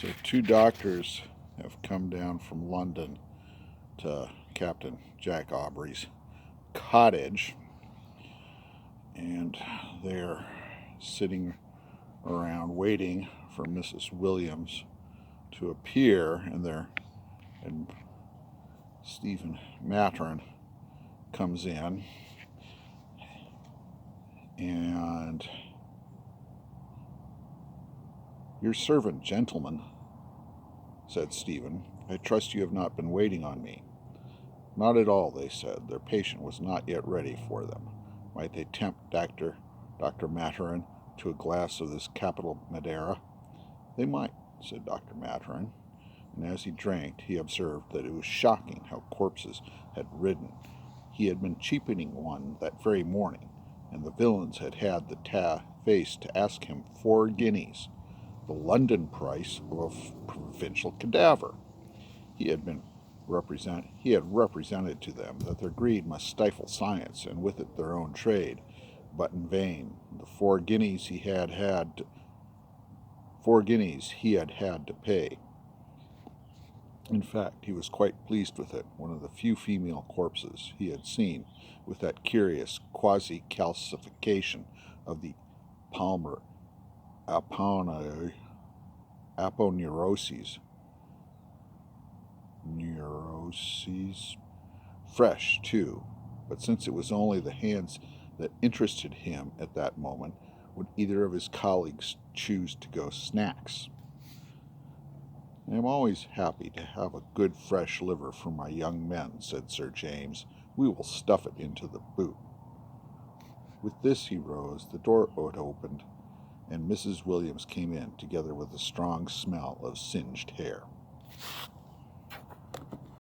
So two doctors have come down from London to Captain Jack Aubrey's cottage, and they're sitting around waiting for Mrs. Williams to appear, and Stephen Matron comes in, and "Your servant, gentlemen," said Stephen. "I trust you have not been waiting on me." "Not at all," they said. Their patient was not yet ready for them. Might they tempt Dr. Maturin to a glass of this capital Madeira? They might, said Dr. Maturin, and as he drank he observed that it was shocking how corpses had ridden. He had been cheapening one that very morning, and the villains had had the face to ask him 4 guineas, the London price of a provincial cadaver. He had represented to them that their greed must stifle science, and with it their own trade, but in vain. The 4 guineas he had had to pay. In fact, he was quite pleased with it, one of the few female corpses he had seen with that curious quasi-calcification of the palmar aponeuroses. Fresh, too, but since it was only the hands that interested him at that moment, would either of his colleagues choose to go snacks? "I am always happy to have a good fresh liver for my young men," said Sir James. "We will stuff it into the boot." With this he rose, the door opened, and Mrs. Williams came in, together with a strong smell of singed hair.